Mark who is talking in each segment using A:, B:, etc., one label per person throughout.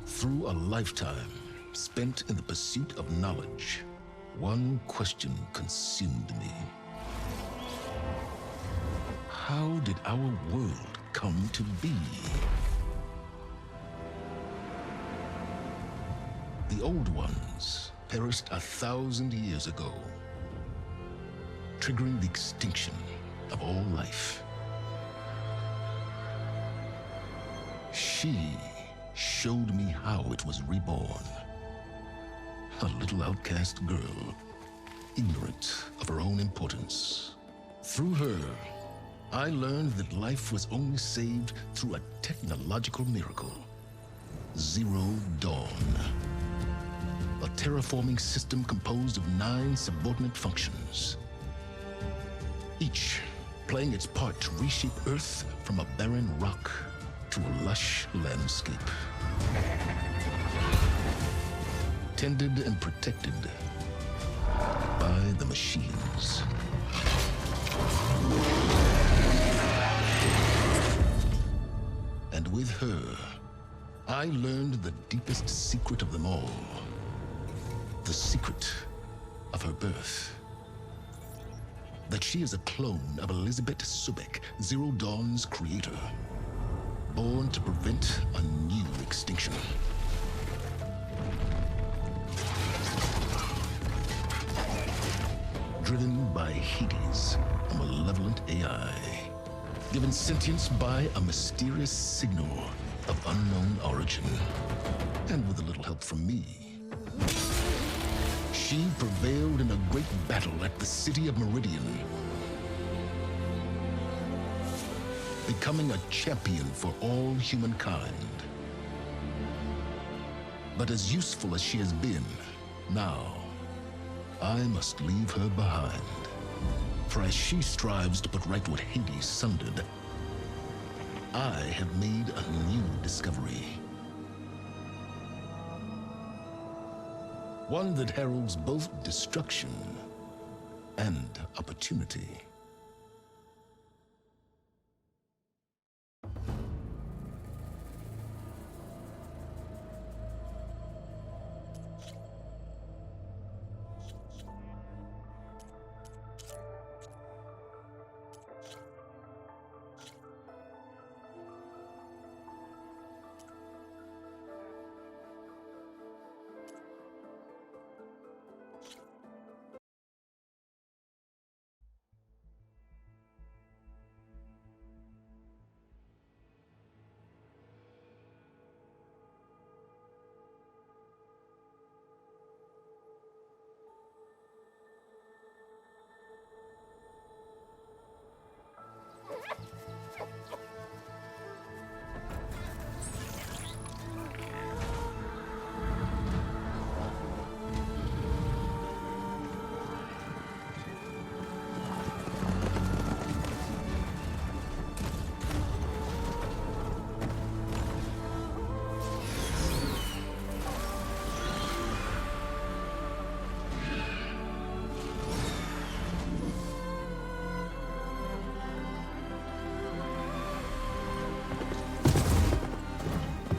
A: Through a lifetime spent in the pursuit of knowledge, one question consumed me. How did our world come to be? The old ones perished 1,000 years ago, triggering the extinction of all life. She showed me how it was reborn. A little outcast girl, ignorant of her own importance. Through her, I learned that life was only saved through a technological miracle. Zero Dawn. A terraforming system composed of 9 subordinate functions, each playing its part to reshape Earth from a barren rock to a lush landscape. Tended and protected by the machines. And with her, I learned the deepest secret of them all. The secret of her birth. That she is a clone of Elizabeth Sobek, Zero Dawn's creator. Born to prevent a new extinction. Driven by Hades, a malevolent AI. Given sentience by a mysterious signal of unknown origin. And with a little help from me, she prevailed in a great battle at the city of Meridian, becoming a champion for all humankind. But as useful as she has been, now, I must leave her behind. For as she strives to put right what Hades sundered, I have made a new discovery. One that heralds both destruction and opportunity.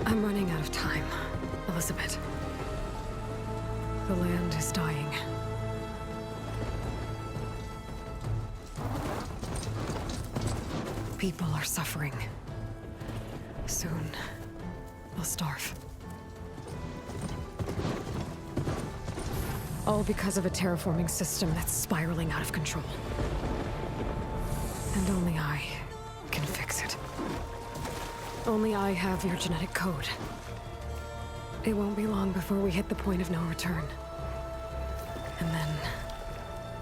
B: I'm running out of time, Elizabeth. The land is dying. People are suffering. Soon, they'll starve. All because of a terraforming system that's spiraling out of control. And only I can fix it. Only I have your genetic code. It won't be long before we hit the point of no return. And then...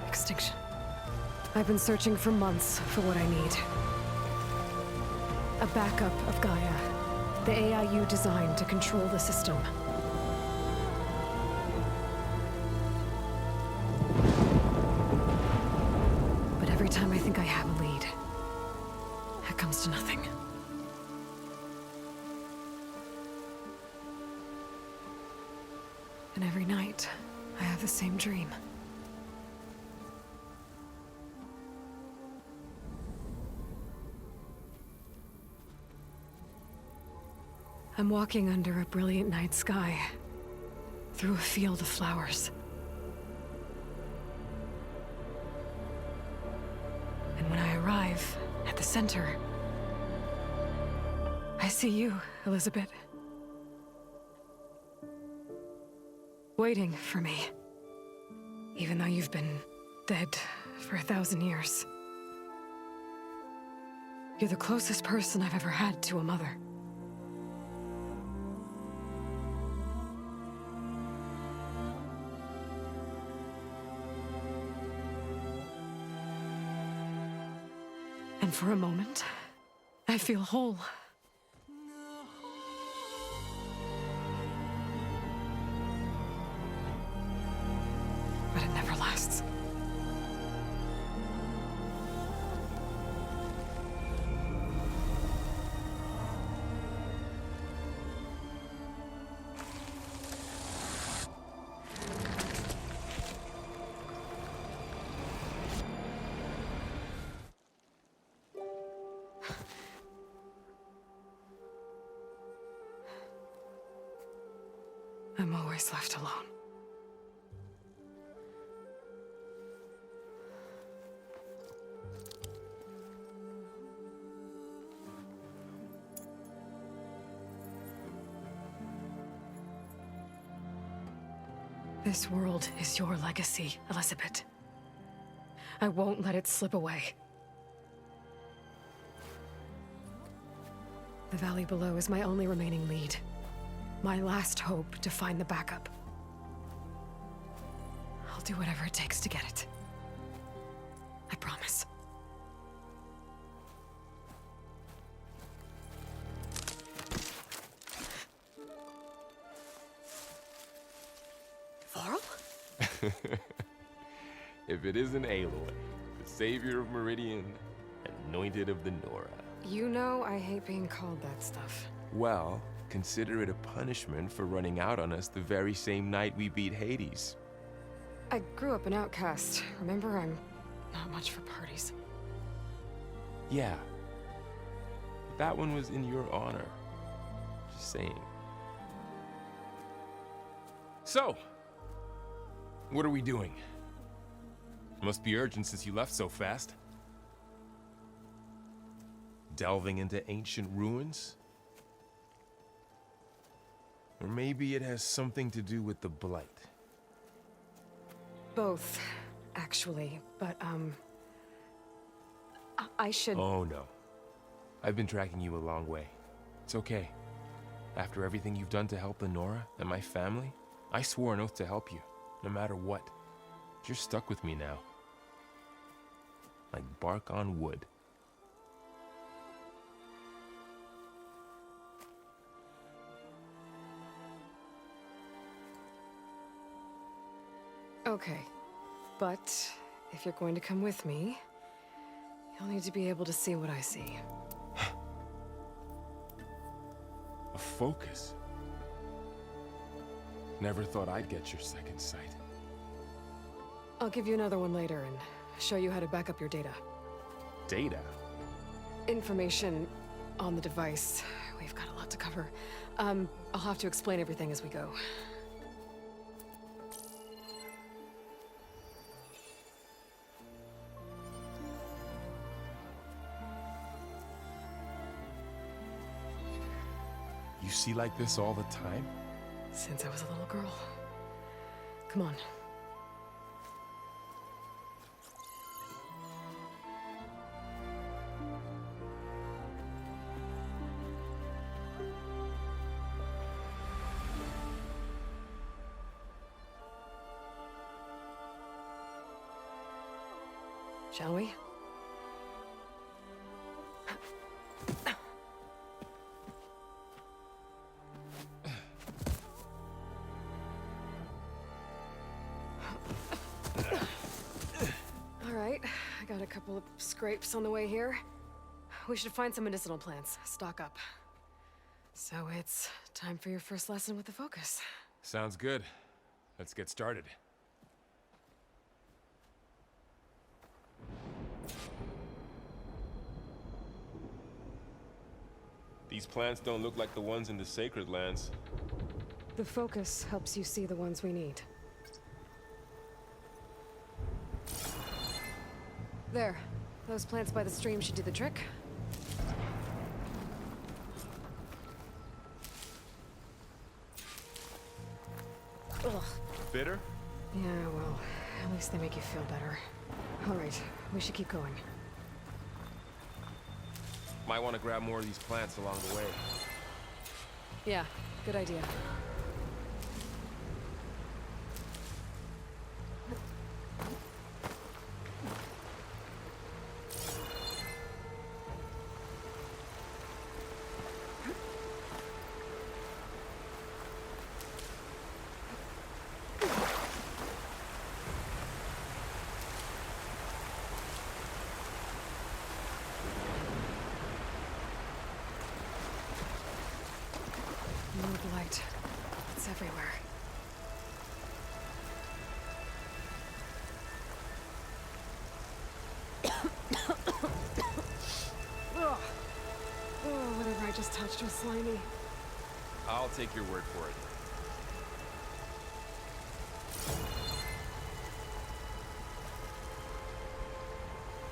B: extinction. I've been searching for months for what I need. A backup of Gaia. The AI you designed to control the system. But every time I think I have a lead, it comes to nothing. And every night, I have the same dream. I'm walking under a brilliant night sky, through a field of flowers. And when I arrive at the center, I see you, Elizabeth. Waiting for me. Even though you've been dead for 1,000 years. You're the closest person I've ever had to a mother. And for a moment, I feel whole. But it never lasts. I'm always left alone. This world is your legacy, Elizabeth. I won't let it slip away. The valley below is my only remaining lead. My last hope to find the backup. I'll do whatever it takes to get it. I promise. Varl?
C: If it isn't Aloy, the savior of Meridian, anointed of the Nora.
B: You know I hate being called that stuff.
C: Well, consider it a punishment for running out on us the very same night we beat Hades.
B: I grew up an outcast. Remember, I'm not much for parties.
C: Yeah. But that one was in your honor. Just saying. So, what are we doing? Must be urgent since you left so fast. Delving into ancient ruins? Or maybe it has something to do with the Blight.
B: Both, actually, but, I should...
C: Oh, no. I've been tracking you a long way. It's okay. After everything you've done to help the Nora and my family, I swore an oath to help you, no matter what. You're stuck with me now. Like bark on wood.
B: Okay, but if you're going to come with me, you'll need to be able to see what I see.
C: A focus? Never thought I'd get your second sight.
B: I'll give you another one later and show you how to back up your data.
C: Data?
B: Information on the device. We've got a lot to cover. I'll have to explain everything as we go.
C: You see like this all the time?
B: Since I was a little girl. Come on. Shall we? All right, I got a couple of scrapes on the way here. We should find some medicinal plants, stock up. So it's time for your first lesson with the Focus.
C: Sounds good. Let's get started. These plants don't look like the ones in the Sacred Lands.
B: The focus helps you see the ones we need. There. Those plants by the stream should do the trick. Ugh.
C: Bitter?
B: Yeah, well, at least they make you feel better. All right, we should keep going.
C: Might want to grab more of these plants along the way.
B: Yeah, good idea. Move light. It's everywhere. Ugh. Oh, whatever I just touched was slimy.
C: I'll take your word for it.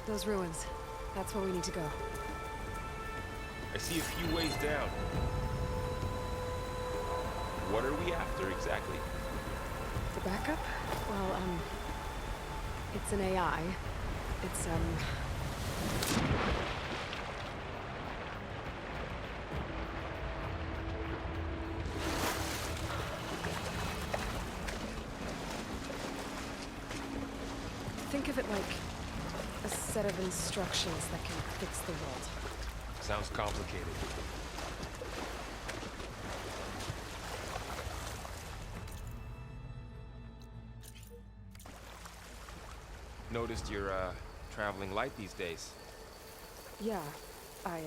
B: Those ruins. That's where we need to go.
C: I see a few ways down. What are we after exactly?
B: The backup? Well, it's an AI. It's, think of it like a set of instructions that can fix the world.
C: Sounds complicated. Noticed you're, traveling light these days.
B: Yeah, I,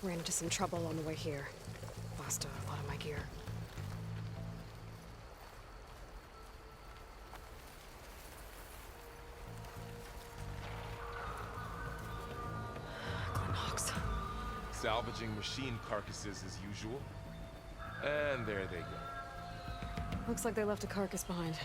B: ran into some trouble on the way here. Lost a lot of my gear. Glen Hawks.
C: Salvaging machine carcasses as usual. And there they go.
B: Looks like they left a carcass behind.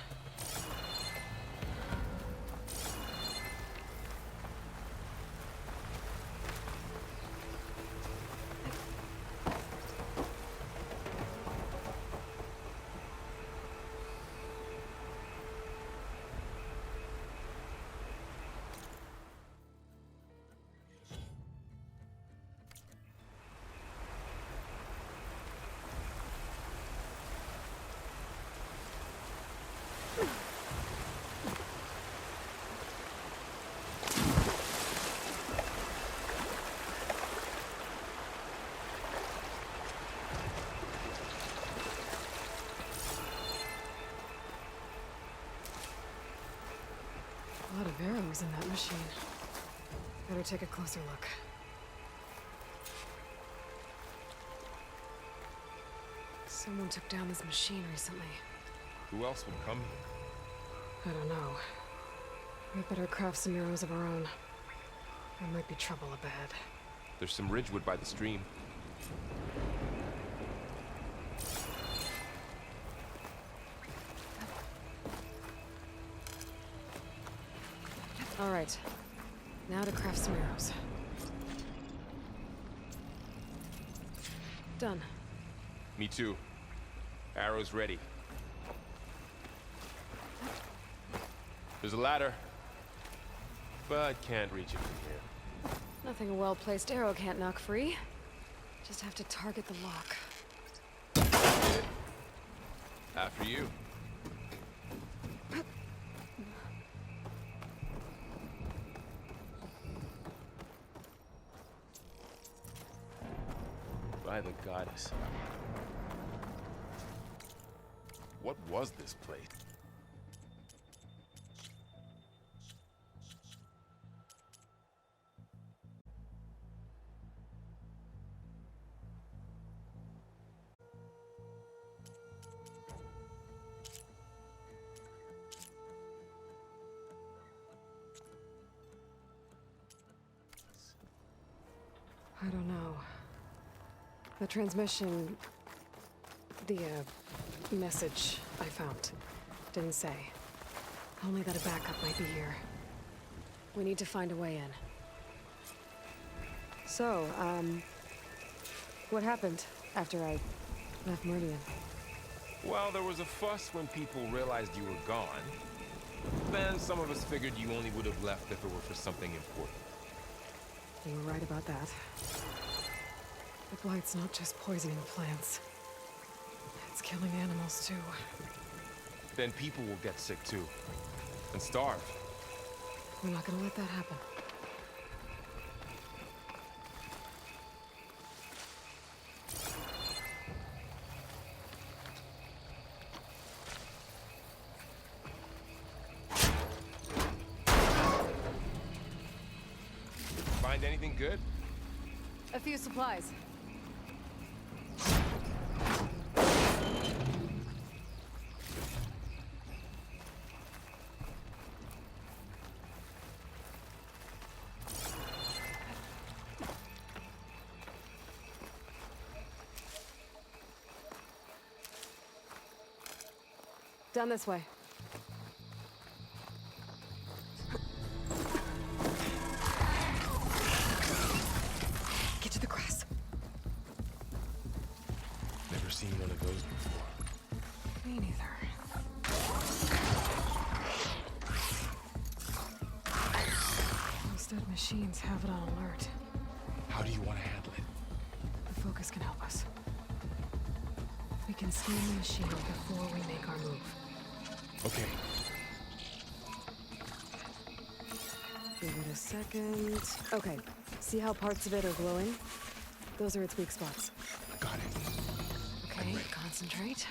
B: A lot of arrows in that machine. Better take a closer look. Someone took down this machine recently.
C: Who else would come here?
B: I don't know. We better craft some arrows of our own. There might be trouble ahead.
C: There's some ridgewood by the stream.
B: All right. Now to craft some arrows. Done.
C: Me too. Arrows ready. There's a ladder, but can't reach it from here.
B: Nothing a well-placed arrow can't knock free. Just have to target the lock.
C: Get it? After you. By the goddess. What was this place?
B: I don't know. The transmission... The, message I found didn't say. Only that a backup might be here. We need to find a way in. So, what happened after I left Meridian?
C: Well, there was a fuss when people realized you were gone. Then some of us figured you only would have left if it were for something important.
B: You were right about that. The Blight's not just poisoning plants. It's killing animals, too.
C: Then people will get sick too. And starve.
B: We're not gonna let that happen.
C: Find anything good?
B: A few supplies. Down this way. Get to the grass.
C: Never seen one of those before.
B: Me neither. Those dead machines have it on alert.
C: How do you want to handle it?
B: The focus can help us. We can scan the machine before we make our move.
C: Okay.
B: Give it a second. Okay. See how parts of it are glowing? Those are its weak spots.
C: Got it.
B: Okay, concentrate.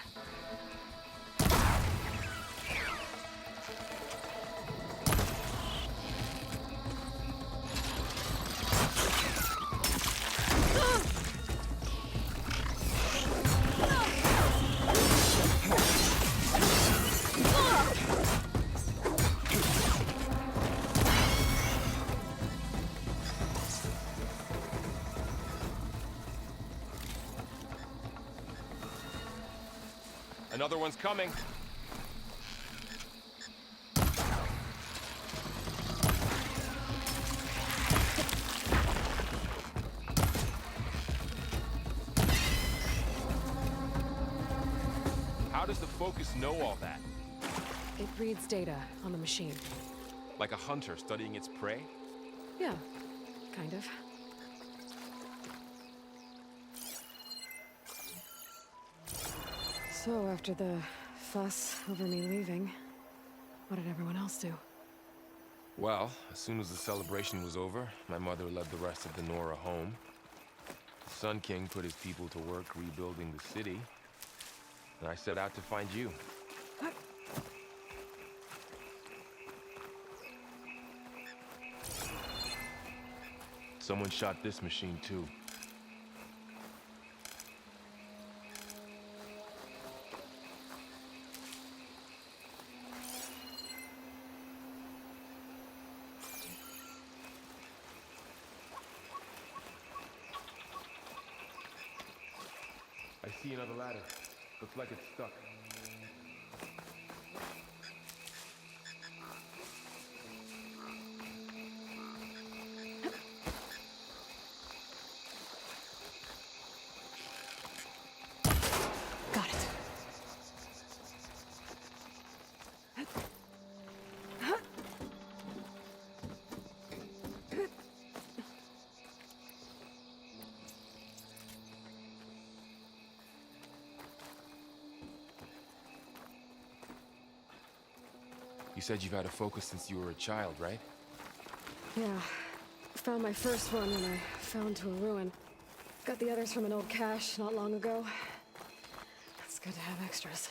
C: Another one's coming. How does the focus know all that?
B: It reads data on the machine.
C: Like a hunter studying its prey?
B: Yeah, kind of. So, after the fuss over me leaving, what did everyone else do?
C: Well, as soon as the celebration was over, my mother led the rest of the Nora home. The Sun King put his people to work rebuilding the city, and I set out to find you.
B: What?
C: Someone shot this machine too. I see another ladder. Looks like it's stuck.
B: Got it.
C: You said you've had a focus since you were a child, right?
B: Yeah. Found my first one when I fell into a ruin. Got the others from an old cache not long ago. It's good to have extras.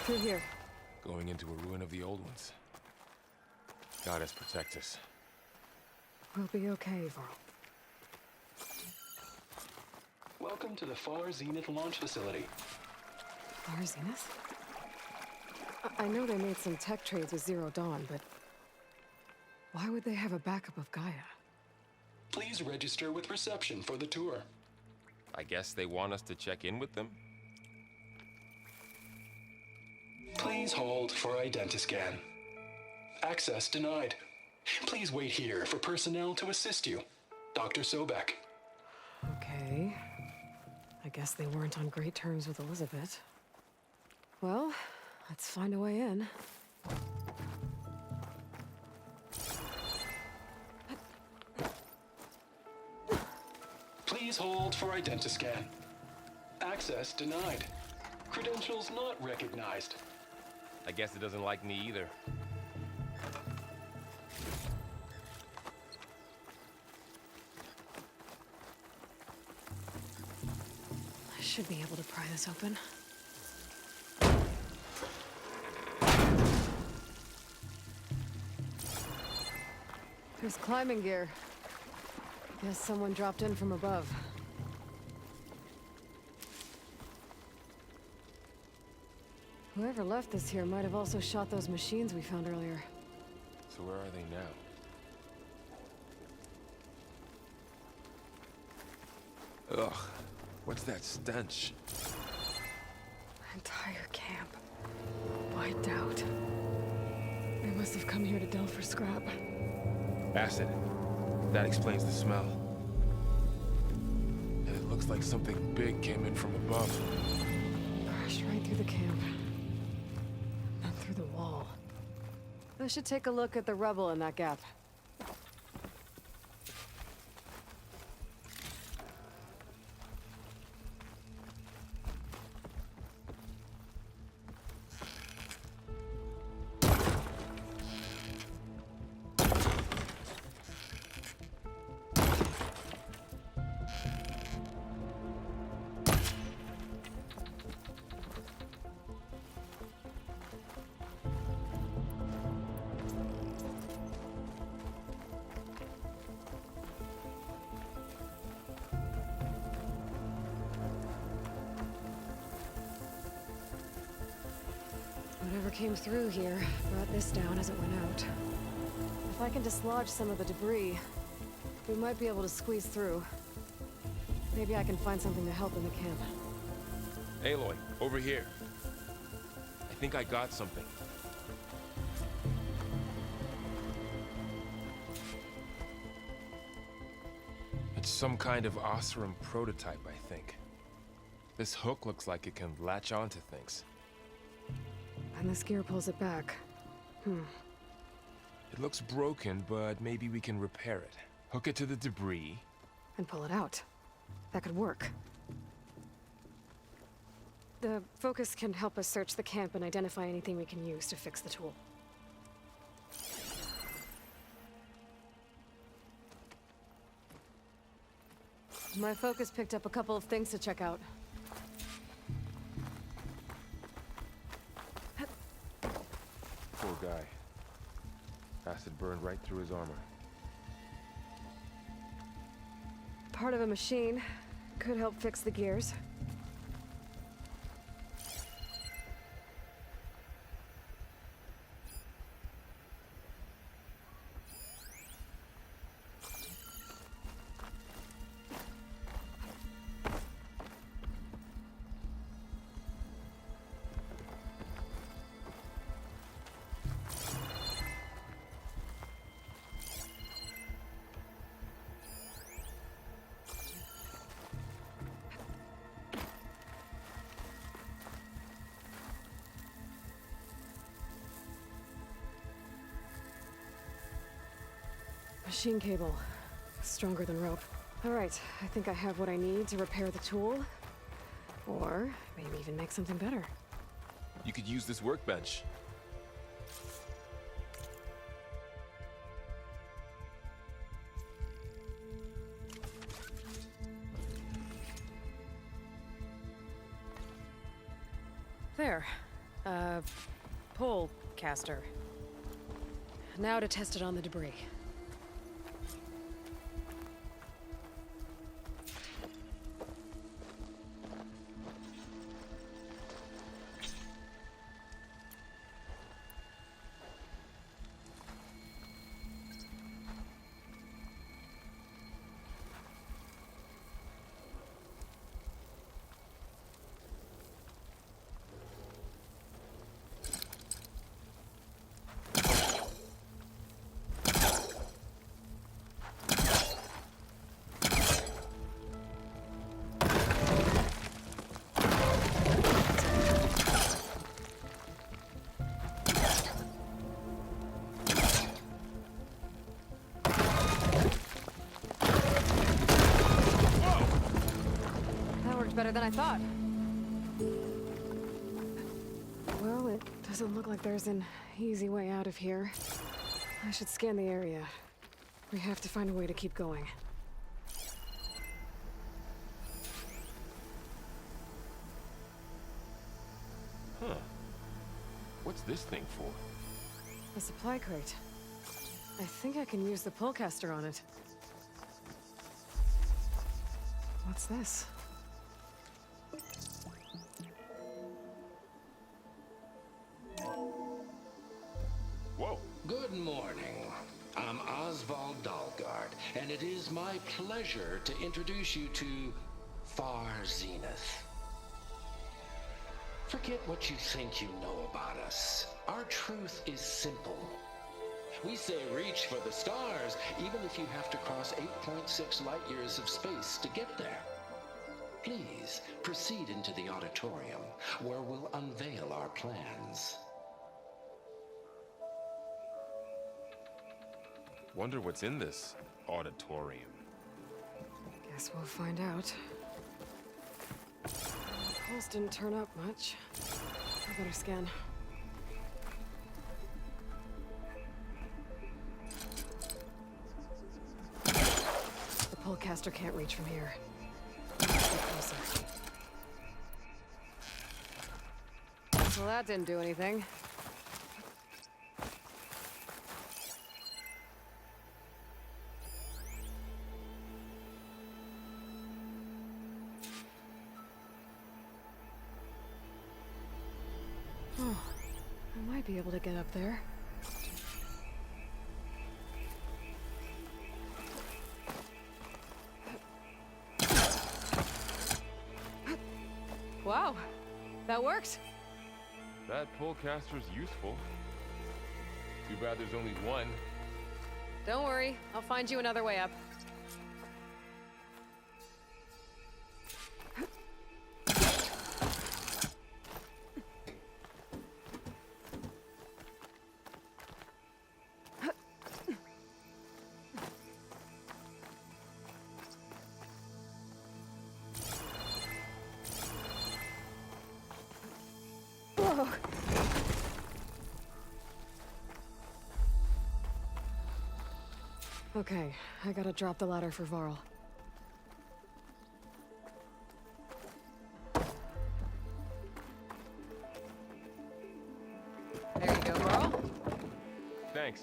B: Through here.
C: Going into a ruin of the old ones. Goddess protect us.
B: We'll be okay, Varl.
D: Welcome to the Far Zenith launch facility.
B: Far Zenith? I know they made some tech trades with Zero Dawn, but why would they have a backup of Gaia?
D: Please register with reception for the tour.
C: I guess they want us to check in with them?
D: Please hold for Identiscan. Access denied. Please wait here for personnel to assist you. Dr. Sobek.
B: Okay. I guess they weren't on great terms with Elizabeth. Well, let's find a way in.
D: Please hold for Identiscan. Access denied. Credentials not recognized.
C: I guess it doesn't like me either.
B: I should be able to pry this open. There's climbing gear. Guess someone dropped in from above. Whoever left this here might have also shot those machines we found earlier.
C: So where are they now? Ugh, what's that stench?
B: Entire camp. Wiped out. They must have come here to delve for scrap.
C: Acid. That explains the smell. And it looks like something big came in from above.
B: Crashed right through the camp. Then through the wall. I should take a look at the rubble in that gap. Whatever came through here brought this down as it went out. If I can dislodge some of the debris, we might be able to squeeze through. Maybe I can find something to help in the camp.
C: Aloy, over here. I think I got something. It's some kind of Oseram prototype, I think. This hook looks like it can latch onto things.
B: And this gear pulls it back.
C: It looks broken, but maybe we can repair it. Hook it to the debris.
B: And pull it out. That could work. The focus can help us search the camp and identify anything we can use to fix the tool. My focus picked up a couple of things to check out.
C: Poor guy. Acid burned right through his armor.
B: Part of a machine. Could help fix the gears. Machine cable. Stronger than rope. Alright, I think I have what I need to repair the tool. Or maybe even make something better.
C: You could use this workbench.
B: There. Pole caster. Now to test it on the debris. worked better than I thought. Well, it doesn't look like there's an easy way out of here. I should scan the area. We have to find a way to keep going.
C: Huh. What's this thing for?
B: A supply crate. I think I can use the pullcaster on it. What's this?
C: Whoa.
E: Good morning. I'm Oswald Dalgard, and it is my pleasure to introduce you to Far Zenith. Forget what you think you know about us. Our truth is simple. We say reach for the stars, even if you have to cross 8.6 light years of space to get there. Please proceed into the auditorium, where we'll unveil our plans.
C: Wonder what's in this auditorium.
B: Guess we'll find out. Pulse didn't turn up much. I better scan. The pullcaster can't reach from here. Get closer. Well, that didn't do anything. Oh, I might be able to get up there. Wow, that worked.
C: That pullcaster's useful. Too bad there's only one.
B: Don't worry, I'll find you another way up. Whoa. Okay, I gotta drop the ladder for Varl. There you go, Varl.
C: Thanks.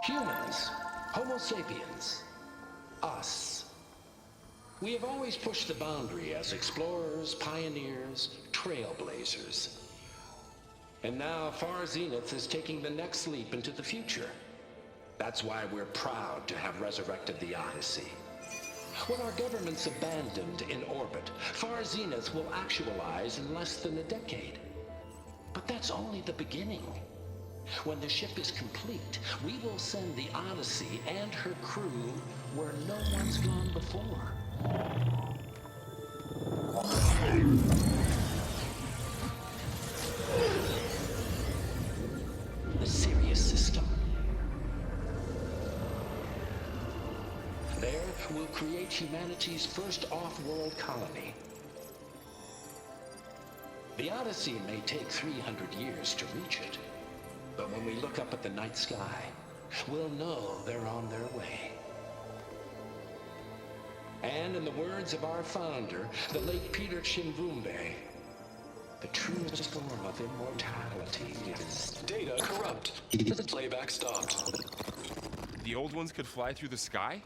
E: Humans, Homo sapiens, us. We have always pushed the boundary as explorers, pioneers, trailblazers. And now Far Zenith is taking the next leap into the future. That's why we're proud to have resurrected the Odyssey. When our government's abandoned in orbit, Far Zenith will actualize in less than a decade. But that's only the beginning. When the ship is complete, we will send the Odyssey and her crew where no one's gone before. The Sirius system. There, we'll create humanity's first off-world colony. The Odyssey may take 300 years to reach it. But when we look up at the night sky, we'll know they're on their way. And in the words of our founder, the late Peter Chimvumbe, the truest form of immortality is...
D: Data corrupt. Playback stopped.
C: The old ones could fly through the sky?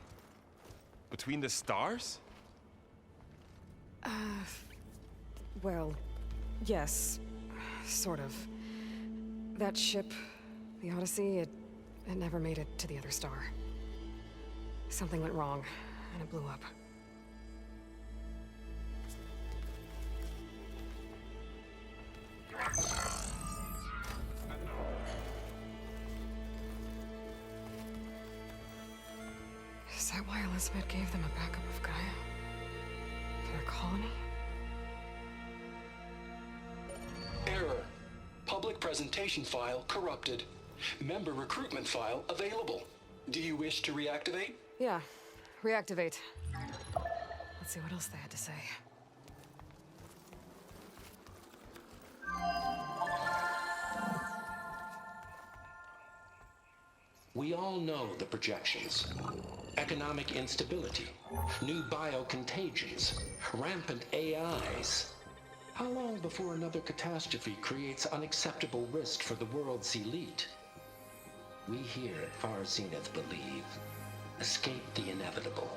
C: Between the stars?
B: Well, yes, sort of. That ship, the Odyssey, it never made it to the other star. Something went wrong, and it blew up. that why Elizabeth gave them a backup of Gaia? For their colony?
D: Error. Public presentation file corrupted. Member recruitment file available. Do you wish to reactivate?
B: Yeah, reactivate. Let's see what else they had to say.
E: We all know the projections. Economic instability, new biocontagions, rampant AIs. How long before another catastrophe creates unacceptable risk for the world's elite? We here at Far Zenith believe, escape the inevitable.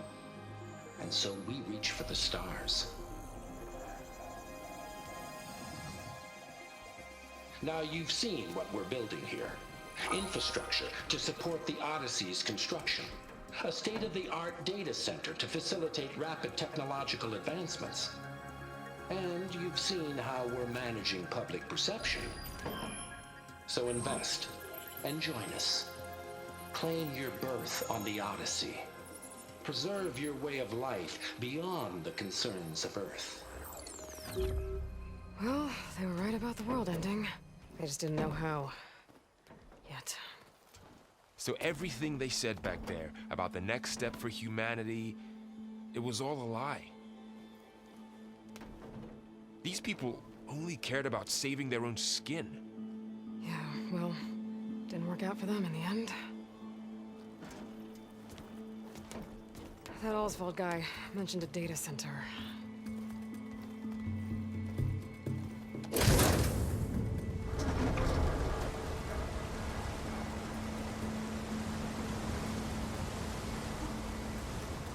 E: And so we reach for the stars. Now you've seen what we're building here. Infrastructure to support the Odyssey's construction. A state-of-the-art data center to facilitate rapid technological advancements. And you've seen how we're managing public perception. So invest and join us. Claim your berth on the Odyssey. Preserve your way of life beyond the concerns of Earth.
B: Well, they were right about the world ending. They just didn't know how. Yet.
C: So everything they said back there about the next step for humanity, it was all a lie. These people only cared about saving their own skin.
B: Yeah, well, didn't work out for them in the end. That Oswald guy mentioned a data center.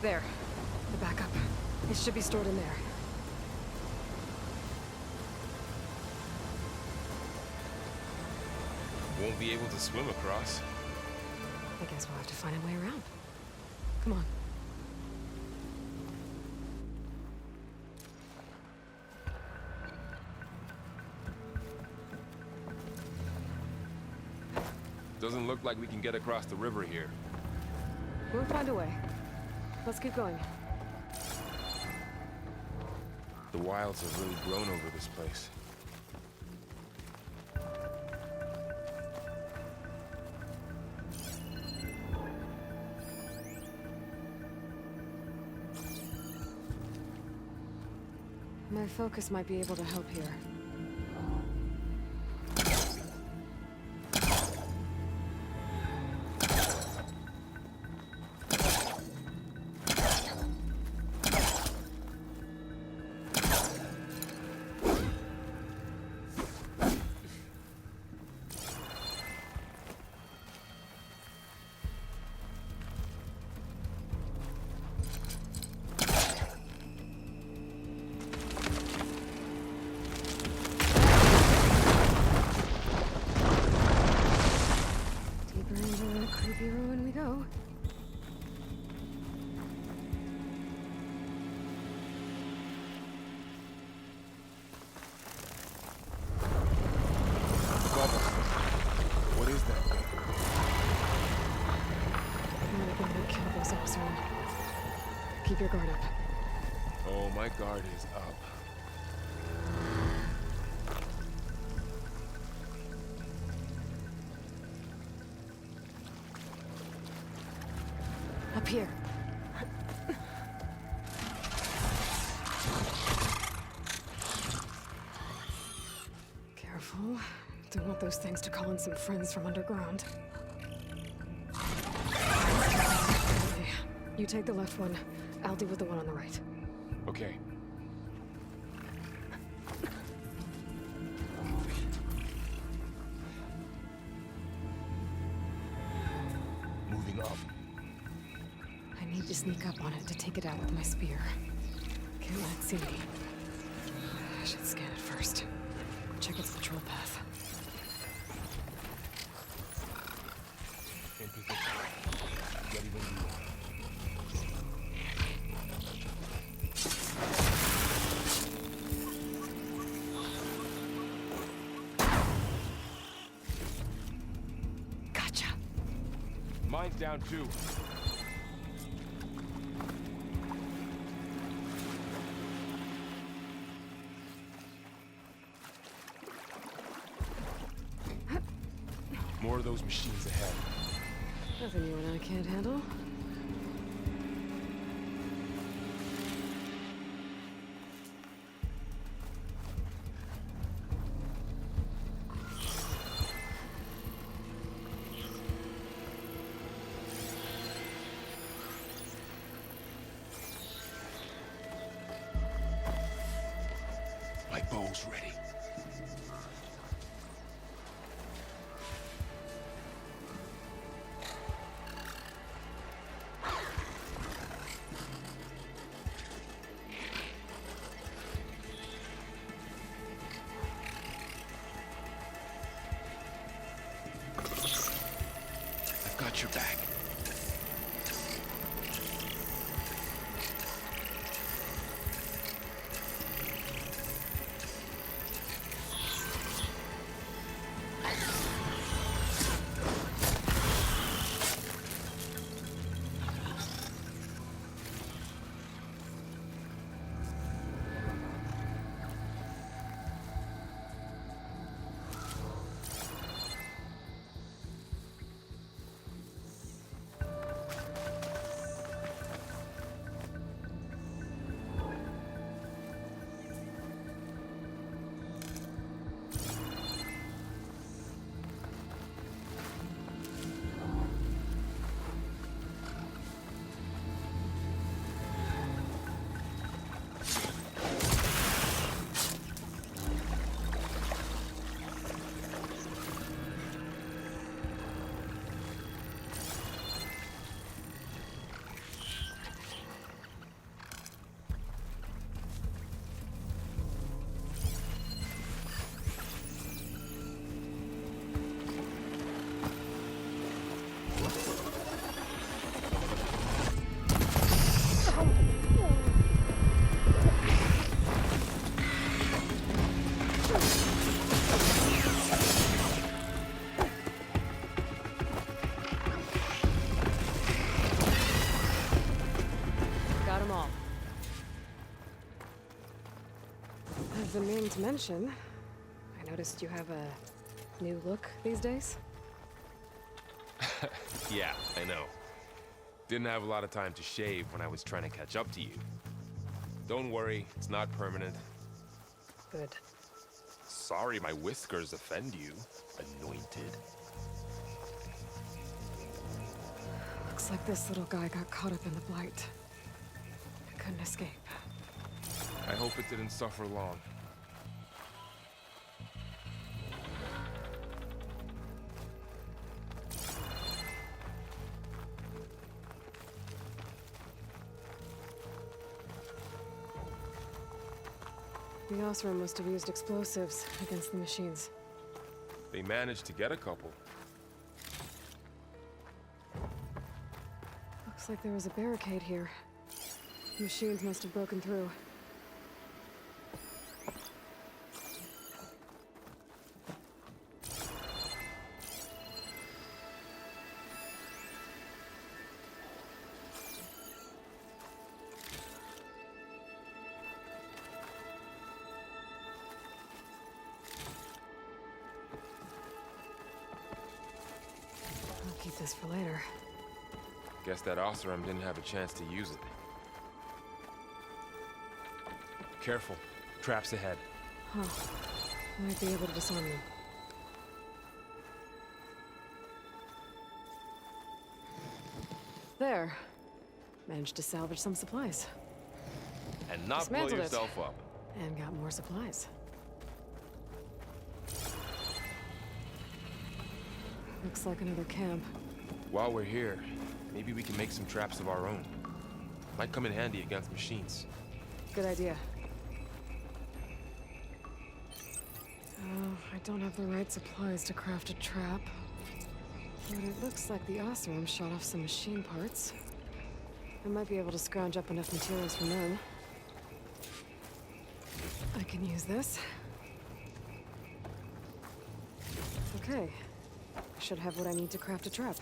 B: There. The backup. It should be stored in there.
C: Won't be able to swim across.
B: I guess we'll have to find a way around. Come on.
C: Doesn't look like we can get across the river here.
B: We'll find a way. Let's keep going.
C: The wilds have really grown over this place.
B: My focus might be able to help here.
C: What is that thing?
B: Might have been what killed those Oseram. Keep your guard up.
C: Oh, my guard is up.
B: Up here. Careful. Don't want those things to call in some friends from underground. Okay. You take the left one. I'll deal with the one on the right.
C: Okay. Moving up.
B: I need to sneak up on it to take it out with my spear. Can't let it see me. I should scan it first. Check its patrol path.
C: In position. Ready when you are.
B: Gotcha.
C: Mine's down too. More of those machines ahead.
B: Nothing you and I can't handle.
A: My bow's ready. I've got your back.
B: Got 'em all. As the mean to mention, I noticed you have a new look these days.
C: Yeah, I know. Didn't have a lot of time to shave when I was trying to catch up to you. Don't worry, it's not permanent.
B: Good.
C: Sorry my whiskers offend you, anointed.
B: Looks like this little guy got caught up in the Blight. Couldn't escape.
C: I hope it didn't suffer long.
B: The Osram must have used explosives against the machines.
C: They managed to get a couple.
B: Looks like there was a barricade here. The machines must have broken through. I'll keep this for later.
C: Guess that Osram didn't have a chance to use it. Careful. Traps ahead.
B: Huh. Might be able to disarm them. There. Managed to salvage some supplies.
C: And not blow
B: Dismantled it.
C: yourself up.
B: And got more supplies. Looks like another camp.
C: While we're here, maybe we can make some traps of our own. Might come in handy against machines.
B: Good idea. Oh, I don't have the right supplies to craft a trap. But it looks like the Osram shot off some machine parts. I might be able to scrounge up enough materials from them. I can use this. Okay. I should have what I need to craft a trap.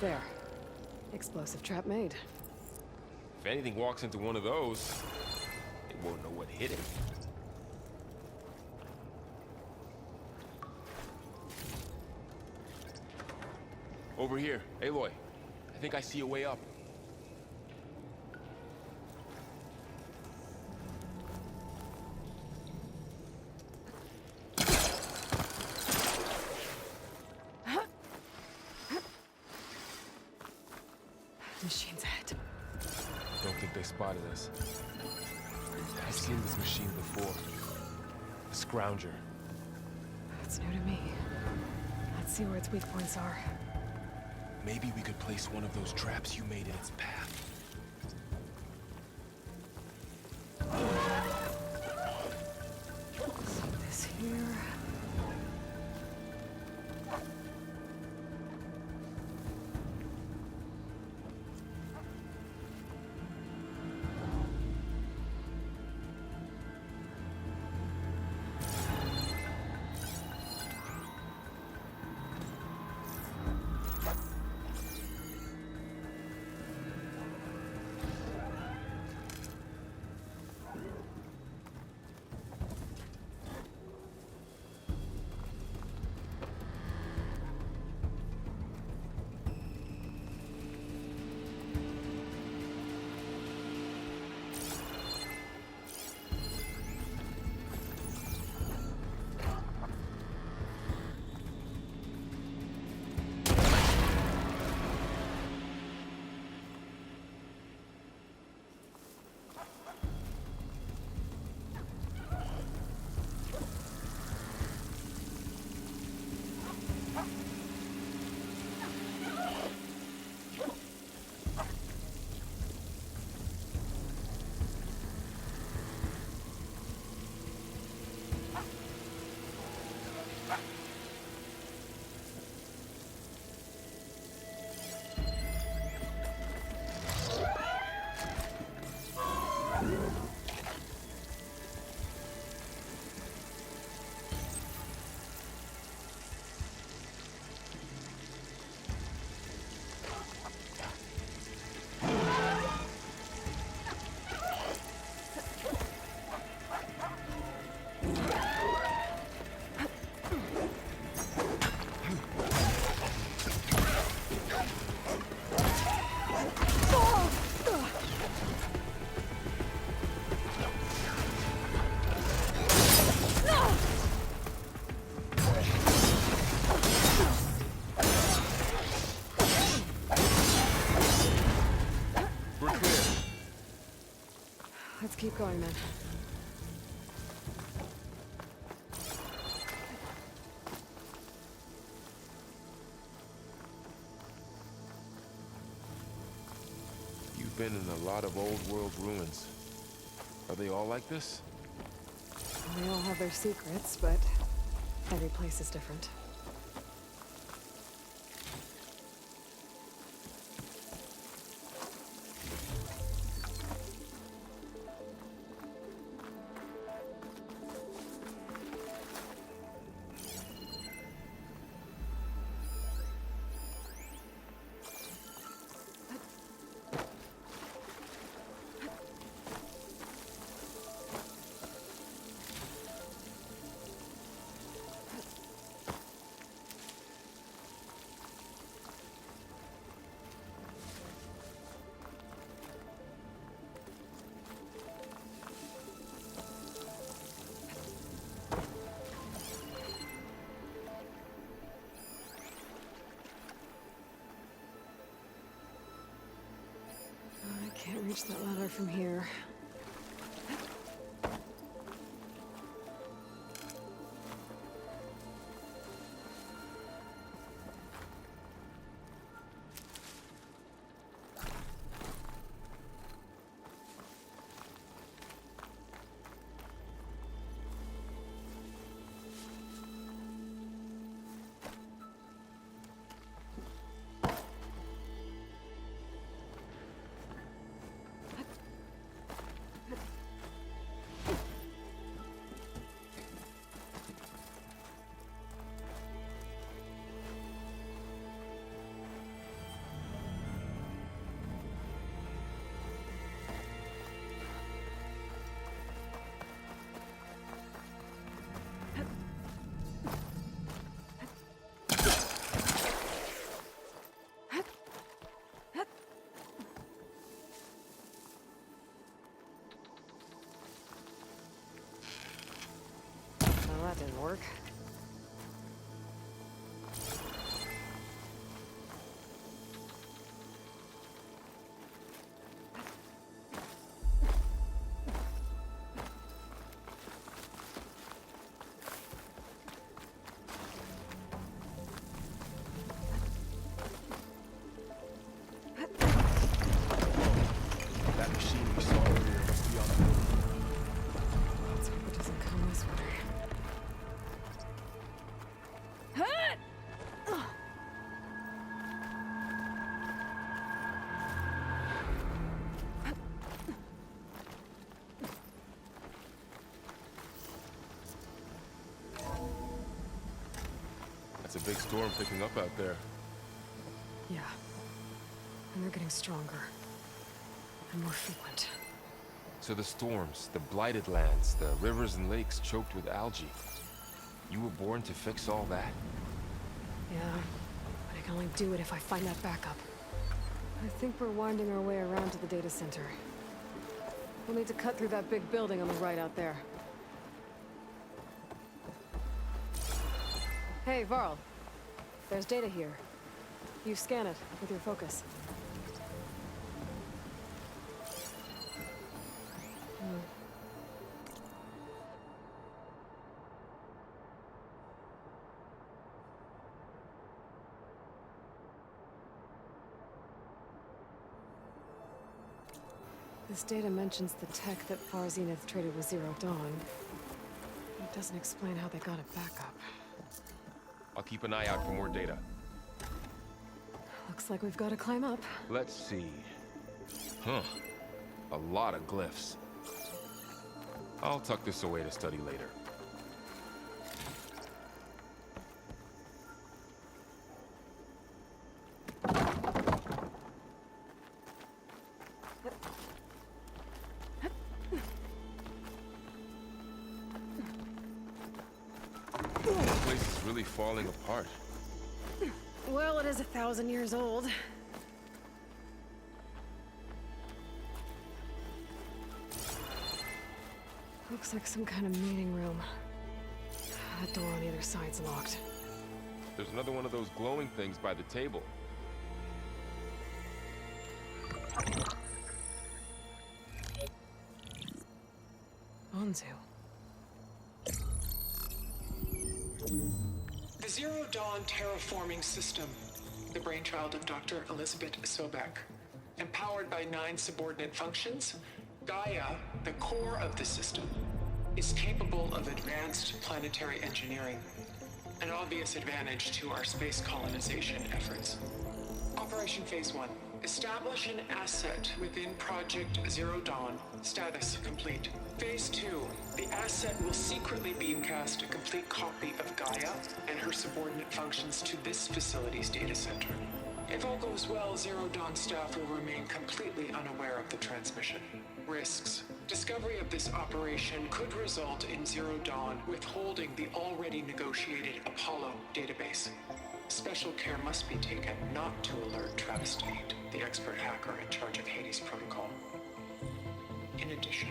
B: There. Explosive trap made.
C: If anything walks into one of those, it won't know what hit it. Over here, Aloy. I think I see a way up.
B: Machine's ahead.
C: Don't think they spotted us. I've seen this machine before. A scrounger.
B: It's new to me. Let's see where its weak points are.
C: Maybe we could place one of those traps you made in its path.
B: See this here. Let's keep going then.
C: You've been in a lot of old world ruins. Are they all like this?
B: They all have their secrets, but every place is different. I can't reach that ladder from here. work.
C: That machine we saw earlier must be on the roof.
B: Let's hope it doesn't come this way.
C: That's a big storm picking up out there.
B: Yeah. And they're getting stronger. And more frequent.
C: So the storms, the blighted lands, the rivers and lakes choked with algae. You were born to fix all that?
B: Yeah. But I can only do it if I find that backup. I think we're winding our way around to the data center. We'll need to cut through that big building on the right out there. Hey, Varl. There's data here. You scan it with your focus. This data mentions the tech that Far Zenith traded with Zero Dawn. It doesn't explain how they got it back up.
C: I'll keep an eye out for more data.
B: Looks like we've got to climb up.
C: Let's see. Huh. A lot of glyphs. I'll tuck this away to study later. This place is really falling apart.
B: Well, it is 1,000 years old. Looks like some kind of meeting room. That door on the other side's locked.
C: There's another one of those glowing things by the table.
B: Onzu.
F: The Zero Dawn terraforming system, the brainchild of Dr. Elizabeth Sobek. Empowered by 9 subordinate functions, Gaia, the core of the system, is capable of advanced planetary engineering, an obvious advantage to our space colonization efforts. Operation Phase 1. Establish an asset within Project Zero Dawn. Status complete. Phase 2. The asset will secretly beamcast a complete copy of Gaia and her subordinate functions to this facility's data center. If all goes well, Zero Dawn staff will remain completely unaware of the transmission. Risks. Discovery of this operation could result in Zero Dawn withholding the already negotiated Apollo database. Special care must be taken not to alert Travis Tate, the expert hacker in charge of Hades Protocol. In addition,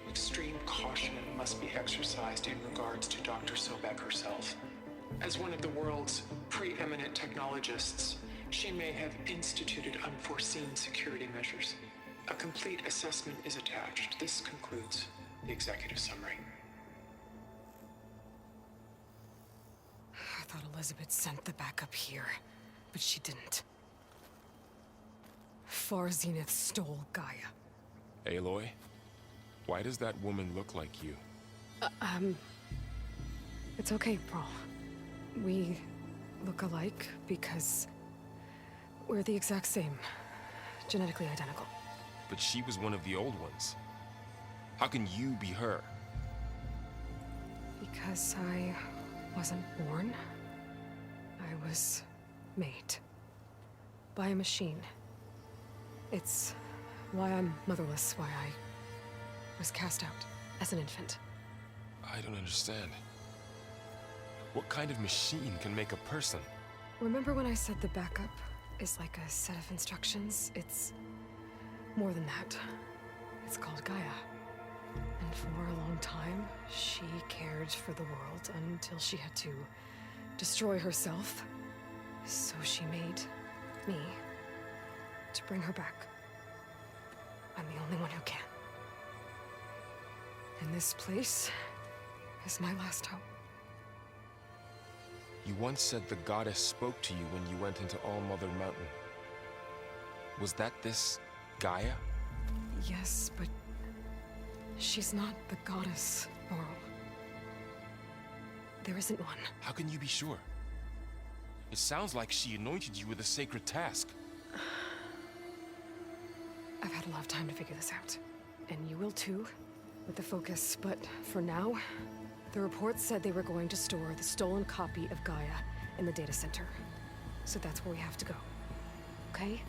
F: extreme caution must be exercised in regards to Dr. Sobek herself. As one of the world's preeminent technologists, she may have instituted unforeseen security measures. A complete assessment is attached. This concludes the executive summary.
B: I thought Elizabeth sent the backup here, but she didn't. Far Zenith stole Gaia.
C: Aloy? Why does that woman look like you?
B: It's okay, Brawl. We look alike because we're the exact same. Genetically identical.
C: But she was one of the old ones. How can you be her?
B: Because I wasn't born. I was made. By a machine. It's why I'm motherless, why I was cast out as an infant.
C: I don't understand. What kind of machine can make a person?
B: Remember when I said the backup is like a set of instructions? It's more than that. It's called Gaia. And And for a long time, she cared for the world until she had to destroy herself. So she made me to bring her back. I'm the only one who can. And this place is my last hope.
C: You once said the goddess spoke to you when you went into All-Mother Mountain. Was that this Gaia?
B: Yes, but she's not the goddess, Laurel. There isn't one.
C: How can you be sure? It sounds like she anointed you with a sacred task.
B: I've had a lot of time to figure this out. And you will too, with the focus. But for now, the reports said they were going to store the stolen copy of Gaia in the data center. So that's where we have to go. Okay?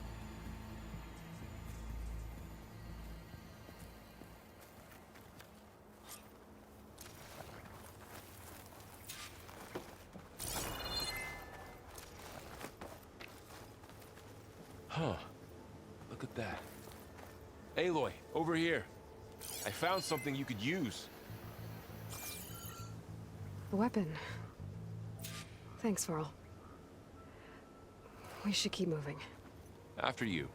C: Huh. Look at that. Aloy, over here. I found something you could use.
B: A weapon. Thanks, Varl. We should keep moving.
C: After you.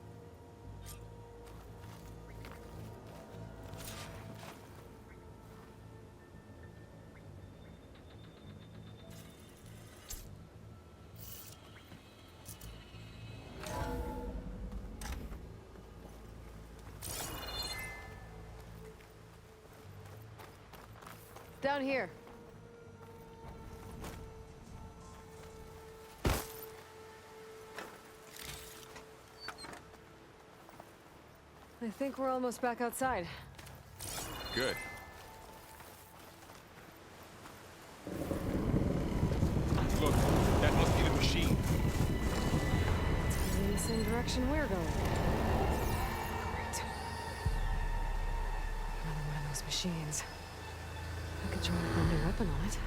B: Down here. I think we're almost back outside.
C: Good. Look, that must be the machine.
B: It's going in the same direction we're going. Great. Another one of those machines. I could try to find a weapon on it.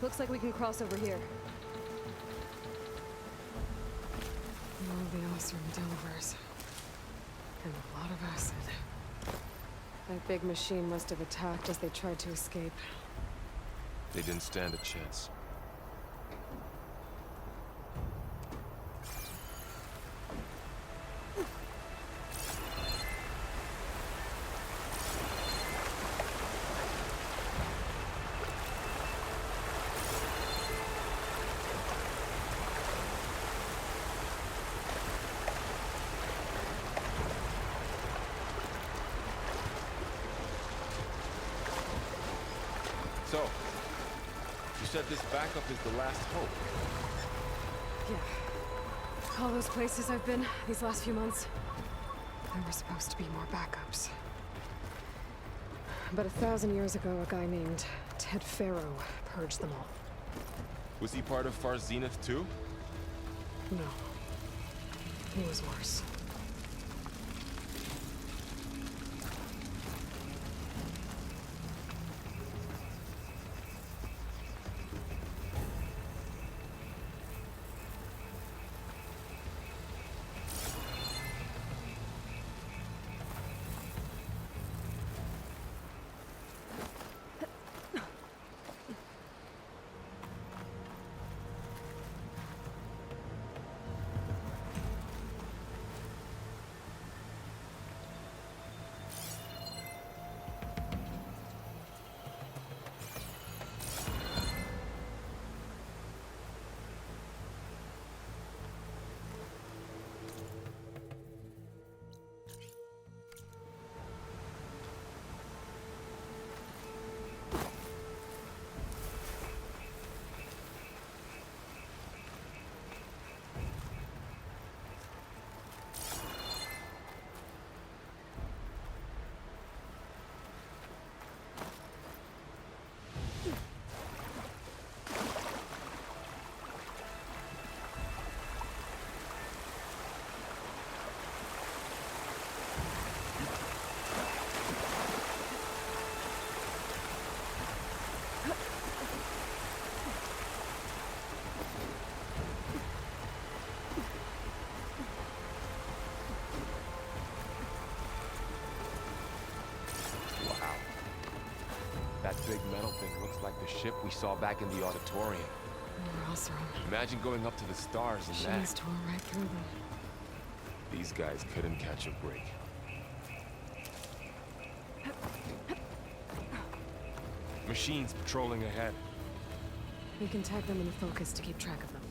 B: Looks like we can cross over here. More of the Oseram Delvers. And a lot of acid. That big machine must have attacked as they tried to escape.
C: They didn't stand a chance. So, you said this backup is the last hope.
B: Yeah. All those places I've been these last few months, there were supposed to be more backups. But 1,000 years ago, a guy named Ted Faro purged them all.
C: Was he part of Far Zenith too?
B: No. He was worse.
C: like the ship we saw back in the auditorium.
B: Rosram.
C: Imagine going up to the stars in
B: Machines
C: that.
B: tore right through them.
C: These guys couldn't catch a break. Machines patrolling ahead.
B: We can tag them in the focus to keep track of them.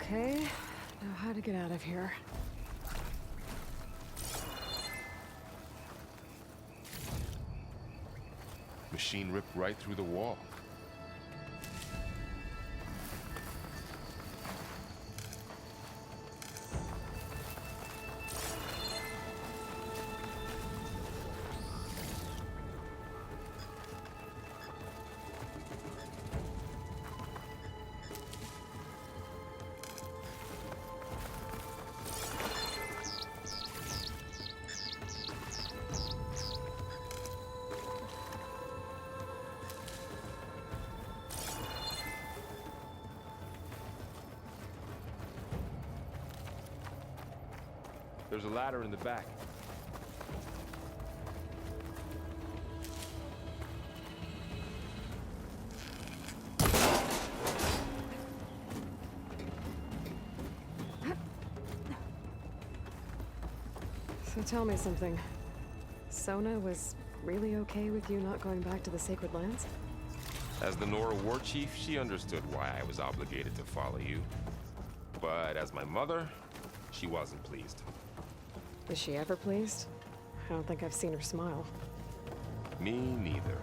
B: Okay, now how to get out of here.
C: Machine ripped right through the wall. There's a ladder in the back.
B: So tell me something. Sona was really okay with you not going back to the Sacred Lands?
C: As the Nora war chief, she understood why I was obligated to follow you. But as my mother, she wasn't pleased.
B: Is she ever pleased? I don't think I've seen her smile.
C: Me neither.